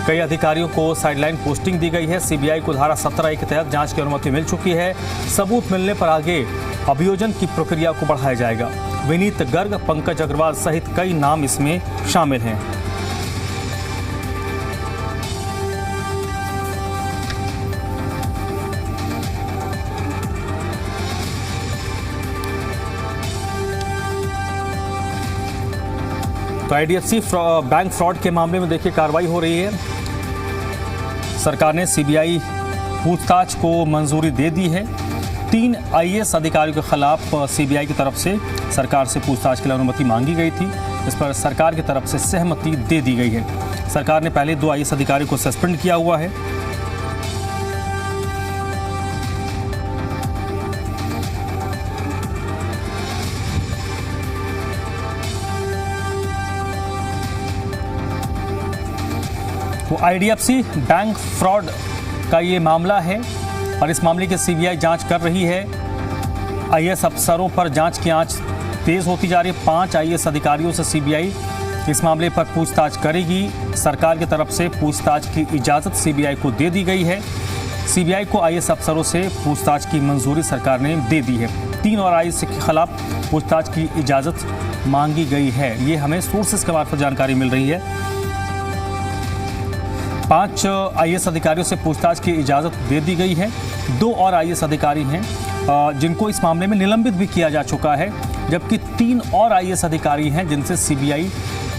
कई अधिकारियों को साइडलाइन पोस्टिंग दी गई है। सीबीआई को धारा 17A के तहत जांच की अनुमति मिल चुकी है। सबूत मिलने पर आगे अभियोजन की प्रक्रिया को बढ़ाया जाएगा। विनीत गर्ग, पंकज अग्रवाल सहित कई नाम इसमें शामिल हैं। तो आईडीएफसी बैंक फ्रॉड के मामले में देखिए कार्रवाई हो रही है। सरकार ने सीबीआई पूछताछ को मंजूरी दे दी है। 3 आईएएस अधिकारियों के खिलाफ सीबीआई की तरफ से सरकार से पूछताछ के लिए अनुमति मांगी गई थी। इस पर सरकार की तरफ से सहमति दे दी गई है। सरकार ने पहले 2 आईएएस अधिकारियों को सस्पेंड किया हुआ है। तो आईडीएफसी बैंक फ्रॉड का ये मामला है और इस मामले की सीबीआई जांच कर रही है। आईएएस अफसरों पर जांच की आंच तेज होती जा रही है। 5 आईएएस अधिकारियों से सीबीआई इस मामले पर पूछताछ करेगी। सरकार की तरफ से पूछताछ की इजाज़त सीबीआई को दे दी गई है। सीबीआई को आईएएस अफसरों से पूछताछ की मंजूरी सरकार ने दे दी है। 3 और आईएएस के खिलाफ पूछताछ की इजाज़त मांगी गई है। ये हमें सोर्सेस के मार्फत जानकारी मिल रही है। 5 आईएएस अधिकारियों से पूछताछ की इजाज़त दे दी गई है। 2 और आईएएस अधिकारी हैं जिनको इस मामले में निलंबित भी किया जा चुका है, जबकि 3 और आईएएस अधिकारी हैं जिनसे सीबीआई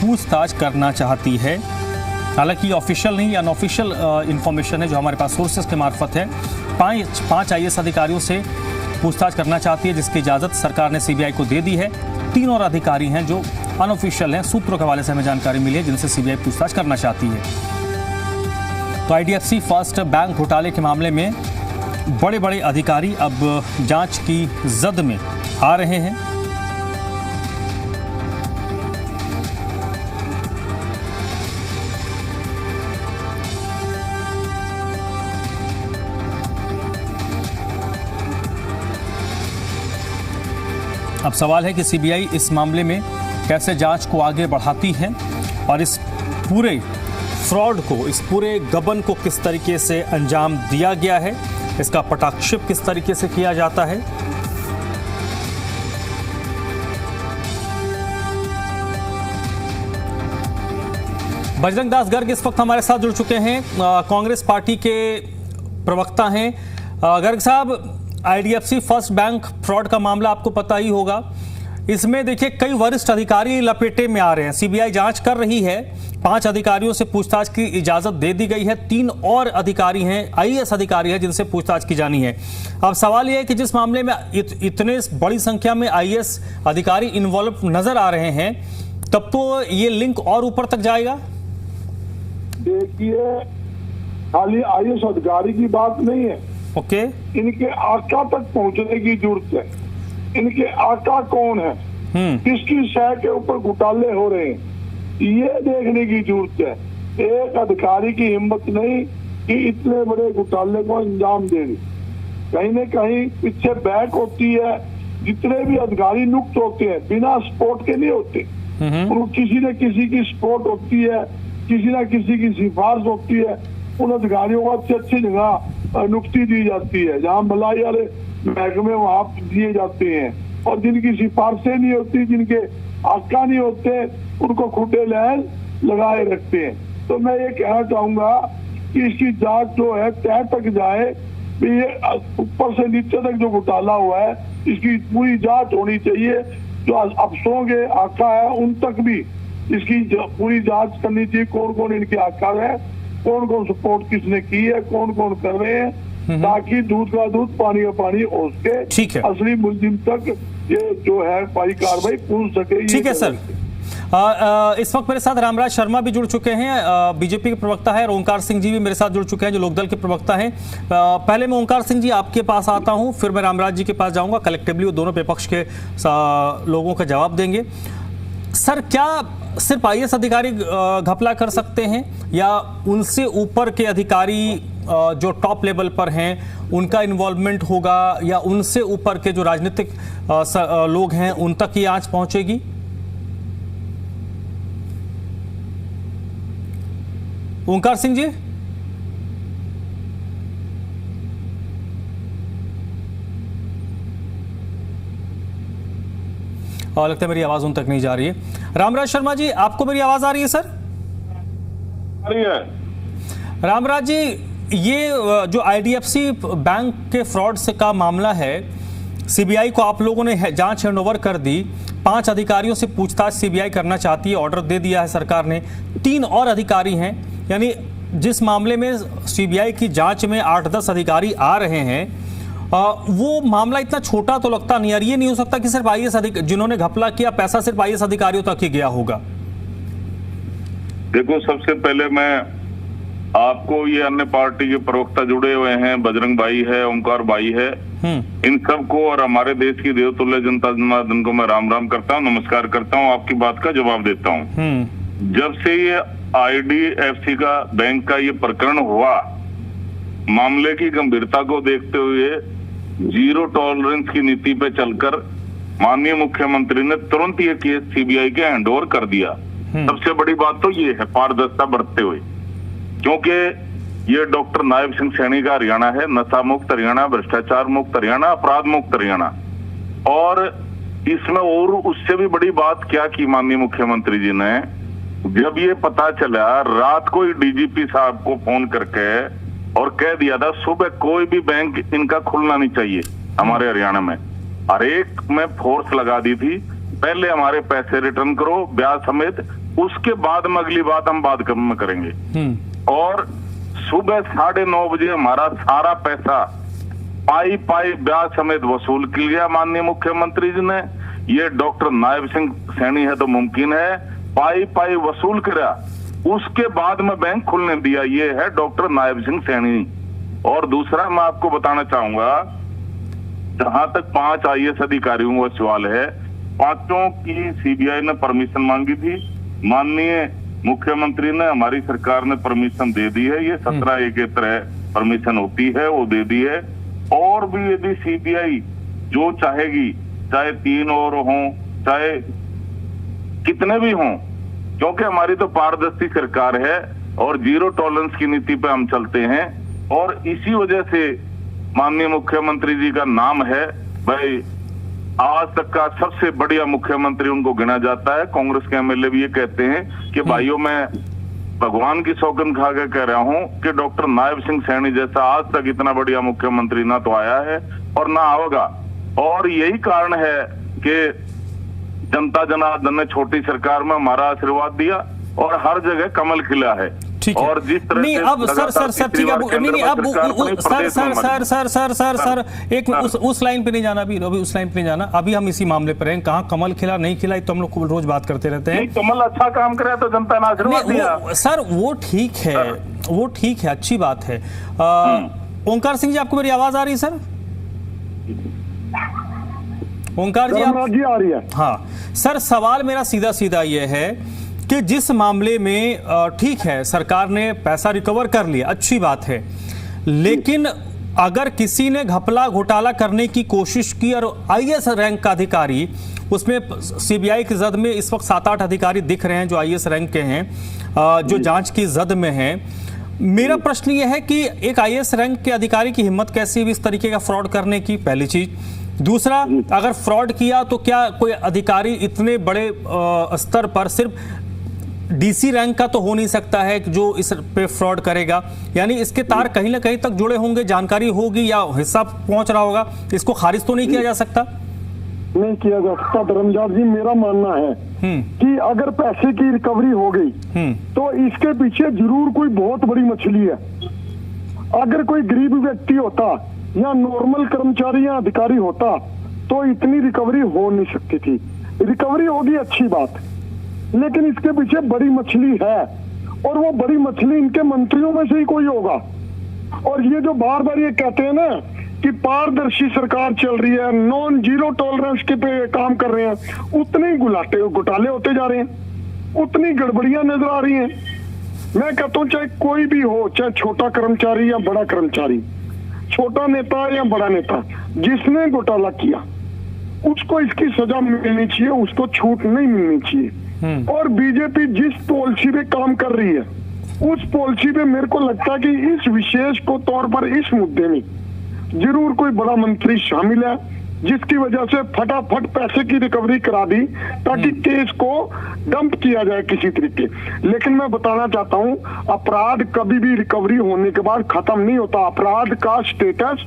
पूछताछ करना चाहती है। हालांकि ऑफिशियल नहीं, अनऑफिशियल इंफॉर्मेशन है जो हमारे पास सोर्सेस के मार्फत है। 5 आईएएस अधिकारियों से पूछताछ करना चाहती है, जिसकी इजाज़त सरकार ने सीबीआई को दे दी है। 3 और अधिकारी हैं जो अनऑफिशियल हैं, सूत्रों के हवाले से हमें जानकारी मिली है, जिनसे सीबीआई पूछताछ करना चाहती है। तो आईडीएफसी फर्स्ट बैंक घोटाले के मामले में बड़े बड़े अधिकारी अब जांच की जद में आ रहे हैं। अब सवाल है कि सीबीआई इस मामले में कैसे जांच को आगे बढ़ाती है और इस पूरे फ्रॉड को, इस पूरे गबन को किस तरीके से अंजाम दिया गया है, इसका पटाक्षेप किस तरीके से किया जाता है। बजरंग दास गर्ग इस वक्त हमारे साथ जुड़ चुके हैं, कांग्रेस पार्टी के प्रवक्ता हैं। गर्ग साहब, आईडीएफसी फर्स्ट बैंक फ्रॉड का मामला आपको पता ही होगा। इसमें देखिए कई वरिष्ठ अधिकारी लपेटे में आ रहे हैं। सीबीआई जांच कर रही है। 5 अधिकारियों से पूछताछ की इजाजत दे दी गई है। 3 और अधिकारी हैं, आईएएस अधिकारी हैं, जिनसे पूछताछ की जानी है। अब सवाल यह है कि जिस मामले में इतने बड़ी संख्या में आईएएस अधिकारी इन्वॉल्व नजर आ रहे हैं, तब तो ये लिंक और ऊपर तक जाएगा। देखिए, खाली आईएएस अधिकारी की बात नहीं है। ओके, इनके आका तक पहुंचने की जरूरत है। इनके आका कौन है, किसकी शय के ऊपर घोटाले हो रहे हैं, ये देखने की जरूरत है। एक अधिकारी की हिम्मत नहीं कि इतने बड़े घोटाले को अंजाम दे दे। कहीं न कहीं पीछे बैक होती है। जितने भी अधिकारी नियुक्त होते हैं बिना सपोर्ट के नहीं होते, उनको किसी न किसी की सपोर्ट होती है, किसी न किसी की सिफारिश होती है। उन अधिकारियों को अच्छी अच्छी जगह नियुक्ति दी जाती है, जहाँ भलाई वाले महकमे वहां दिए जाते हैं, और जिनकी सिफारिशें नहीं होती, जिनके आका नहीं होते, उनको खुटे लहर लगाए रखते हैं। तो मैं ये कहना चाहूंगा कि इसकी जांच जो है तह तक जाए। ये ऊपर से नीचे तक जो घोटाला हुआ है, इसकी पूरी जांच होनी चाहिए। जो अफसरों के आका है उन तक भी इसकी पूरी जांच करनी चाहिए। कौन कौन इनके आका है, कौन कौन सपोर्ट किसने की है, कौन कौन कर रहे हैं, ताकि दूध का दूध पानी का पानी हो सके। ठीक है, असली मुलजिम तक ये जो है पाई कार्रवाई पूछ सके। ठीक है सर। इस वक्त मेरे साथ रामराज शर्मा भी जुड़ चुके हैं, बीजेपी के प्रवक्ता है, और ओंकार सिंह जी भी मेरे साथ जुड़ चुके हैं जो लोकदल के प्रवक्ता हैं। पहले मैं ओंकार सिंह जी आपके पास आता हूं, फिर मैं रामराज जी के पास जाऊंगा। कलेक्टिवली वो दोनों विपक्ष के लोगों का जवाब देंगे। सर, क्या सिर्फ आईएएस अधिकारी घपला कर सकते हैं, या उनसे ऊपर के अधिकारी जो टॉप लेवल पर हैं उनका इन्वॉल्वमेंट होगा, या उनसे ऊपर के जो राजनीतिक लोग हैं उन तक ये आंच पहुंचेगी? ओंकार सिंह जी, और लगता है मेरी आवाज उन तक नहीं जा रही है। रामराज शर्मा जी, आपको मेरी आवाज आ रही है सर? आ रही है। रामराज जी, ये जो आईडीएफसी बैंक के फ्रॉड से का मामला है, सीबीआई को आप लोगों ने जांच हैंडओवर कर दी, 5 अधिकारियों से पूछताछ सीबीआई करना चाहती है, ऑर्डर दे दिया है सरकार ने, 3 और अधिकारी हैं, यानी जिस मामले में सीबीआई की जांच में 8-10 अधिकारी आ रहे हैं, वो मामला इतना छोटा तो लगता नहीं यार। ये नहीं हो सकता कि सिर्फ आईएएस अधिकारी जिन्होंने घपला किया, पैसा सिर्फ आईएएस अधिकारियों तक ही गया होगा। देखो, सबसे पहले मैं आपको, ये अन्य पार्टी के प्रवक्ता जुड़े हुए हैं, बजरंग भाई है, ओंकार भाई है, इन सबको और हमारे देश की देवतुल्य जनता जनार्दन को मैं राम राम करता हूँ, नमस्कार करता हूँ, आपकी बात का जवाब देता हूँ। जब से ये आईडीएफसी का बैंक का ये प्रकरण हुआ, मामले की गंभीरता को देखते हुए जीरो टॉलरेंस की नीति पे चलकर माननीय मुख्यमंत्री ने तुरंत ये केस सीबीआई के हैंडओवर कर दिया। सबसे बड़ी बात तो ये है पारदर्शिता बरतते हुए, क्योंकि ये डॉक्टर नायब सिंह सैनी का हरियाणा है, नशा मुक्त हरियाणा, भ्रष्टाचार मुक्त हरियाणा, अपराध मुक्त हरियाणा। और इसमें और उससे भी बड़ी बात क्या की माननीय मुख्यमंत्री जी ने, जब ये पता चला, रात को ही डीजीपी साहब को फोन करके और कह दिया था सुबह कोई भी बैंक इनका खुलना नहीं चाहिए हमारे हरियाणा में, हर एक में फोर्स लगा दी थी, पहले हमारे पैसे रिटर्न करो ब्याज समेत, उसके बाद में अगली बात हम बाद में करेंगे। और सुबह 9:30 बजे हमारा सारा पैसा पाई ब्याज समेत वसूल किया गया माननीय मुख्यमंत्री जी ने। ये डॉक्टर नायब सिंह सैनी है तो मुमकिन है, पाई वसूल करा, उसके बाद में बैंक खुलने दिया, ये है डॉक्टर नायब सिंह सैनी। और दूसरा मैं आपको बताना चाहूंगा, जहां तक 5 आईएएस अधिकारियों का सवाल है, 5 की सीबीआई ने परमिशन मांगी थी, माननीय मुख्यमंत्री ने, हमारी सरकार ने परमिशन दे दी है। ये 17A के तरह परमिशन होती है, वो दे दी है। और भी यदि सीबीआई जो चाहेगी, चाहे 3 और हों, चाहे कितने भी हों, क्योंकि हमारी तो पारदर्शी सरकार है और जीरो टॉलरेंस की नीति पे हम चलते हैं, और इसी वजह से माननीय मुख्यमंत्री जी का नाम है, भाई आज तक का सबसे बढ़िया मुख्यमंत्री उनको गिना जाता है। कांग्रेस के एमएलए भी ये कहते हैं कि भाइयों, मैं भगवान की सौगंध खा के कह रहा हूं कि डॉक्टर नायब सिंह सैनी जैसा आज तक इतना बढ़िया मुख्यमंत्री ना तो आया है और ना आओगा। और यही कारण है कि जनता जनार्दन ने छोटी सरकार में हमारा आशीर्वाद दिया और हर जगह कमल खिला है। और जिस तरह नहीं, अब सर ठीक है, नहीं अब सर एक उस लाइन पे नहीं जाना, अभी उस लाइन पे नहीं जाना, अभी हम इसी मामले पर हैं। कहाँ कमल खिला नहीं खिला, तो हम लोग रोज बात करते रहते हैं। कमल अच्छा काम करे तो जनता ने आशीर्वाद दिया। सर वो ठीक है, वो ठीक है, अच्छी बात है। ओंकार सिंह जी, आपको मेरी आवाज आ रही है सर? ओंकार जी आ रही है? हाँ सर, सवाल मेरा सीधा सीधा ये है कि जिस मामले में ठीक है सरकार ने पैसा रिकवर कर लिया, अच्छी बात है, लेकिन अगर किसी ने घपला घोटाला करने की कोशिश की और आईएएस रैंक का अधिकारी, उसमें सीबीआई की जद में इस वक्त 7-8 अधिकारी दिख रहे हैं जो आईएएस रैंक के हैं, जो जांच की जद में हैं। मेरा प्रश्न यह है कि एक आईएएस रैंक के अधिकारी की हिम्मत कैसी हुई इस तरीके का फ्रॉड करने की, पहली चीज। दूसरा, अगर फ्रॉड किया तो क्या कोई अधिकारी इतने बड़े स्तर पर, सिर्फ डीसी रैंक का तो हो नहीं सकता है कि जो इस पे फ्रॉड करेगा, यानी इसके तार कहीं ना कहीं तक जुड़े होंगे, जानकारी होगी या हिस्सा पहुंच रहा होगा, इसको खारिज तो नहीं किया जा सकता? नहीं किया जा सकता धर्मजात जी। मेरा मानना है कि अगर पैसे की रिकवरी हो गई तो इसके पीछे जरूर कोई बहुत बड़ी मछली है। अगर कोई गरीब व्यक्ति होता या नॉर्मल कर्मचारी या अधिकारी होता तो इतनी रिकवरी हो नहीं सकती थी। रिकवरी होगी, अच्छी बात, लेकिन इसके पीछे बड़ी मछली है, और वो बड़ी मछली इनके मंत्रियों में से ही कोई होगा। और ये जो बार बार ये कहते हैं ना कि पारदर्शी सरकार चल रही है, नॉन जीरो टॉलरेंस के पे काम कर रहे हैं, उतने ही घोटाले होते जा रहे हैं, उतनी गड़बड़ियां नजर आ रही हैं। मैं कहता हूँ चाहे कोई भी हो, चाहे छोटा कर्मचारी या बड़ा कर्मचारी, छोटा नेता या बड़ा नेता, जिसने घोटाला किया उसको इसकी सजा मिलनी चाहिए, उसको छूट नहीं मिलनी चाहिए। और बीजेपी जिस पॉलिसी पे काम कर रही है उस पॉलिसी में मेरे को लगता है कि इस विशेष को तौर पर इस मुद्दे में जरूर कोई बड़ा मंत्री शामिल है, जिसकी वजह से फटाफट पैसे की रिकवरी करा दी ताकि केस को डंप किया जाए किसी तरीके। लेकिन मैं बताना चाहता हूं, अपराध कभी भी रिकवरी होने के बाद खत्म नहीं होता। अपराध का स्टेटस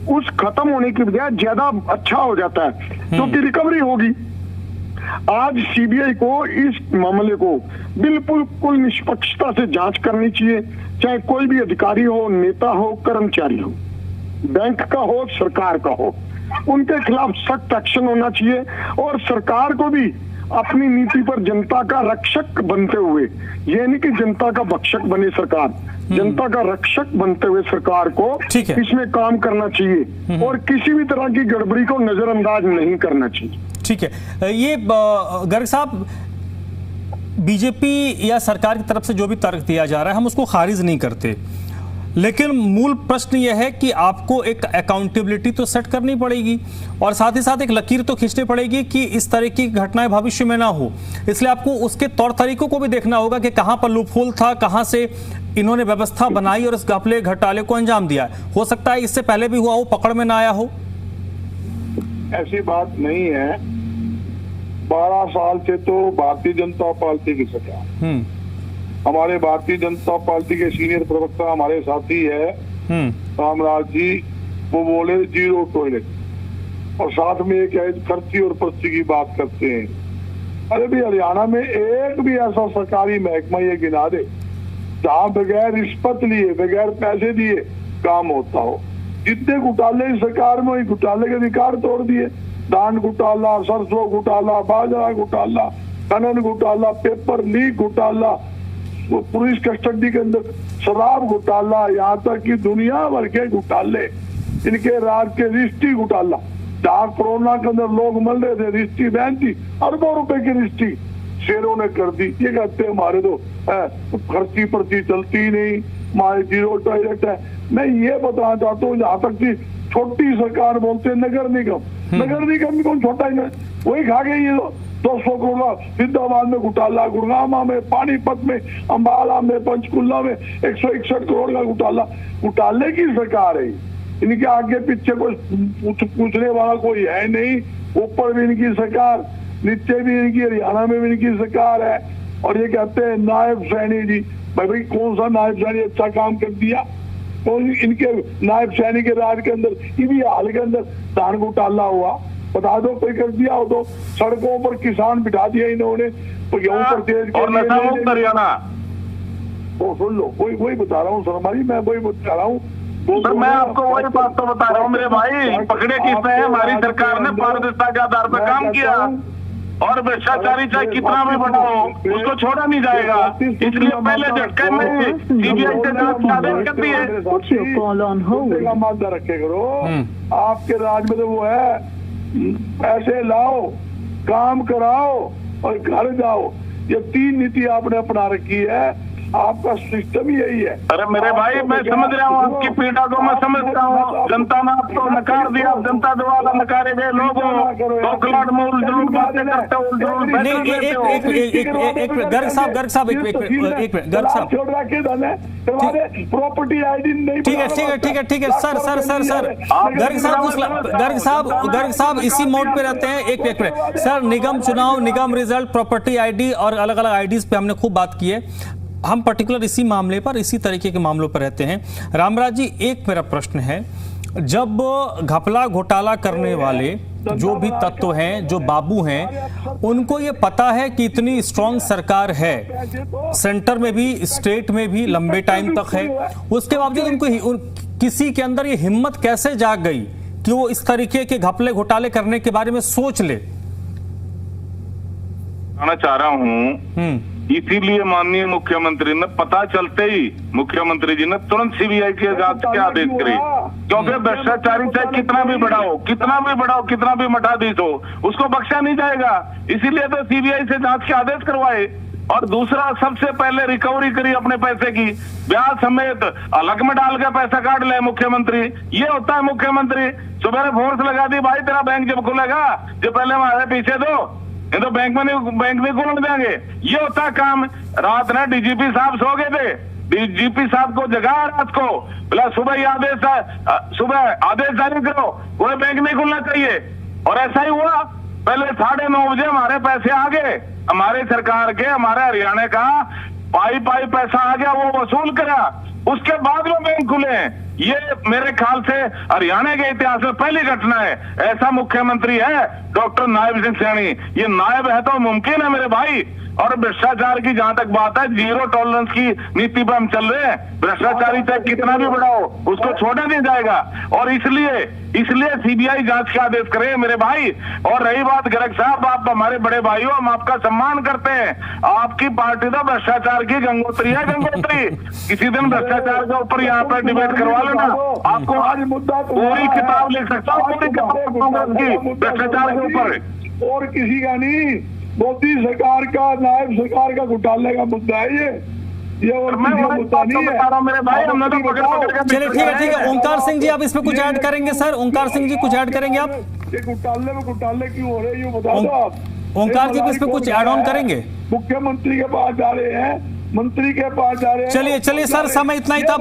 उस खत्म होने की बजाय ज्यादा अच्छा हो जाता है क्योंकि रिकवरी होगी। आज सीबीआई को इस मामले को बिल्कुल निष्पक्षता से जांच करनी चाहिए, चाहे कोई भी अधिकारी हो, नेता हो, कर्मचारी हो, बैंक का हो, सरकार का हो, उनके खिलाफ सख्त एक्शन होना चाहिए। और सरकार को भी अपनी नीति पर जनता का रक्षक बनते हुए, ये नहीं कि जनता का भक्षक बने सरकार, जनता का रक्षक बनते हुए सरकार को इसमें काम करना चाहिए और किसी भी तरह की गड़बड़ी को नजरअंदाज नहीं करना चाहिए। ठीक है, ये गर्ग साहब, बीजेपी या सरकार की तरफ से जो भी तर्क दिया जा रहा है हम उसको खारिज नहीं करते, लेकिन मूल प्रश्न यह है कि आपको एक अकाउंटेबिलिटी तो सेट करनी पड़ेगी और साथ ही साथ एक लकीर तो खींचनी पड़ेगी कि इस तरह की घटनाएं भविष्य में ना हो। इसलिए आपको उसके तौर तरीकों को भी देखना होगा कि कहां पर लूपहोल था, कहां से इन्होंने व्यवस्था बनाई और इस घपले घोटाले को अंजाम दिया। हो सकता है इससे पहले भी हुआ हो, पकड़ में ना आया हो। ऐसी बात नहीं है। 12 साल से तो भारतीय जनता पार्टी की सरकार, हमारे भारतीय जनता पार्टी के सीनियर प्रवक्ता हमारे साथी है रामराज जी, वो बोले 0 टॉयलेट और साथ में एक खर्ची और पर्ची की बात करते हैं। अरे भी हरियाणा में एक भी ऐसा सरकारी महकमा ये गिना दे जहाँ बगैर रिश्वत लिए, बगैर पैसे दिए काम होता हो। जितने घोटाले इस सरकार में, घोटाले के अधिकार तोड़ दिए। धान घोटाला, सरसों घोटाला, बाजरा घोटाला, खनन घोटाला, पेपर लीक घोटाला, पुलिस कस्टडी के अंदर शराब घोटाला, यहाँ तक कि दुनिया भर के घोटाले, इनके राज के रिश्ती घोटाला, जहाँ कोरोना के अंदर लोग मर रहे थे, रिश्ती बैन थी, अरबों रुपए की रिश्ती शेरों ने कर दी। ये कहते हैं हमारे तो खर्ची पर्ची चलती नहीं, हमारे 0 टॉयलेट है। मैं ये बताना चाहता हूँ, जहाँ तक कि छोटी सरकार बोलते हैं नगर निगम, नगर निगम भी कौन छोटा ही नहीं, वही खा गई ये 200 करोड़ का फरीदाबाद में घोटाला, गुड़गामा में, पानीपत में, अंबाला में, पंचकुला में 161 करोड़ का घोटाला। घोटाले की सरकार है, इनके आगे पीछे कोई पूछने वाला कोई है नहीं। ऊपर भी इनकी सरकार, नीचे भी इनकी, हरियाणा में भी इनकी सरकार है। और ये कहते हैं नायब सैनी जी, भाई कौन सा नायब सैनी अच्छा काम कर दिया? कौन इनके नायब सैनी के राज के अंदर, इसी हाल के अंदर धान घोटाला हुआ, बता दो कोई कर दिया हो तो। सड़कों पर किसान बिठा दिया इन्होंने, तो गेहूं पर तेज और नशा मुक्त हरियाणा। वो सुन लो, वही बता रहा हूँ शर्मा जी, मैं वही बता रहा हूँ। सर मैं आपको वही बात तो बता रहा हूँ मेरे भाई, पकड़े किसने हैं? हमारी सरकार ने पारदर्शिता के आधार पर काम किया और भ्रष्टाचारी चाहे कितना भी बड़ा हो उसको छोड़ा नहीं जाएगा। इसलिए पहले झटके में सीबीआई से जांच का आदेश कर दिए। मामला रखे करो, आपके राज में तो वो है, पैसे लाओ, काम कराओ और घर जाओ। ये 3 नीति आपने अपना रखी है, आपका सिस्टम ही यही है। अरे मेरे भाई, मैं समझ रहा हूँ आपकी पीड़ा को, मैं समझता हूँ। जनता ने आपको नकार दिया, जनता द्वारा नकारे गए लोगों गर्ग साहब प्रॉपर्टी आईडी नहीं। ठीक है गर्ग साहब इसी मोड पे रहते हैं। एक मिनट सर, निगम चुनाव, निगम रिजल्ट, प्रॉपर्टी आईडी और अलग अलग आईडीज पे हमने खूब बात की है। हम पर्टिकुलर इसी मामले पर, इसी तरीके के मामलों पर रहते हैं। रामराज जी, एक मेरा प्रश्न है, जब घपला घोटाला करने वाले जो भी तत्व हैं, जो बाबू हैं, उनको ये पता है कि इतनी स्ट्रांग सरकार है, सेंटर में भी स्टेट में भी लंबे टाइम तक है, उसके बावजूद उनको किसी के अंदर ये हिम्मत कैसे जाग गई कि वो इस तरीके के घपले घोटाले करने के बारे में सोच ले? मैं चाह रहा हूँ इसीलिए माननीय मुख्यमंत्री ने पता चलते ही मुख्यमंत्री जी ने तुरंत सीबीआई के जांच के आदेश करे, क्योंकि भ्रष्टाचारी चाहे कितना भी बड़ा हो, कितना भी मठाधीश हो, उसको बख्शा नहीं जाएगा। इसीलिए तो सीबीआई से जांच के आदेश करवाए। और दूसरा, सबसे पहले रिकवरी करी अपने पैसे की, ब्याज समेत अलग में डाल के पैसा काट ले मुख्यमंत्री। ये होता है मुख्यमंत्री। सुबह फोर्स लगा दी, भाई तेरा बैंक जब खुलेगा जो पहले हमारे पीछे दो, ये तो बैंक नहीं खोलने देंगे। ये होता काम। रात में डीजीपी साहब सो गए थे, डीजीपी साहब को जगाया रात को, बोला सुबह आदेश जारी करो, कोई बैंक नहीं खुलना चाहिए। और ऐसा ही हुआ, पहले 9:30 बजे हमारे पैसे आ गए, हमारे सरकार के, हमारे हरियाणा का पाई पैसा आ गया, वो वसूल करा, उसके बाद में बैंक खुले। ये मेरे ख्याल से हरियाणा के इतिहास में पहली घटना है। ऐसा मुख्यमंत्री है डॉक्टर नायब सिंह सैनी, ये नायब है तो मुमकिन है मेरे भाई। और भ्रष्टाचार की जहां तक बात है, 0 टॉलरेंस की नीति पर हम चल रहे हैं। भ्रष्टाचारी चाहे कितना भी बड़ा हो, उसको छोड़ा नहीं जाएगा। और इसलिए सीबीआई जांच के आदेश करे मेरे भाई। और रही बात गर्ग साहब, आप हमारे बड़े भाई हो, हम आपका सम्मान करते हैं। आपकी पार्टी तो भ्रष्टाचार की गंगोत्री है, गंगोत्री। किसी दिन भ्रष्टाचार के ऊपर यहाँ पर डिबेट करवा लेना, आपको आज मुद्दा पूरी किताब लिख सकता हूँ, पूरी किताब कांग्रेस की भ्रष्टाचार के ऊपर। और किसी का नहीं, मोदी सरकार का, नायब सरकार का घोटाले का मुद्दा है ये और मुद्दा नहीं है मेरे भाई। हमने तो चलिए ठीक है। ओंकार सिंह जी, आप इसमें कुछ ऐड करेंगे सर? ओंकार सिंह जी, कुछ ऐड करेंगे आप? ये घोटाले क्यों हो रहे हैं, ये बता दो आप। ओंकार जी, इस पे कुछ ऐड ऑन करेंगे? मुख्यमंत्री के पास जा रहे हैं, मंत्री के पास जा रहे हैं। चलिए सर, समय इतना ही था।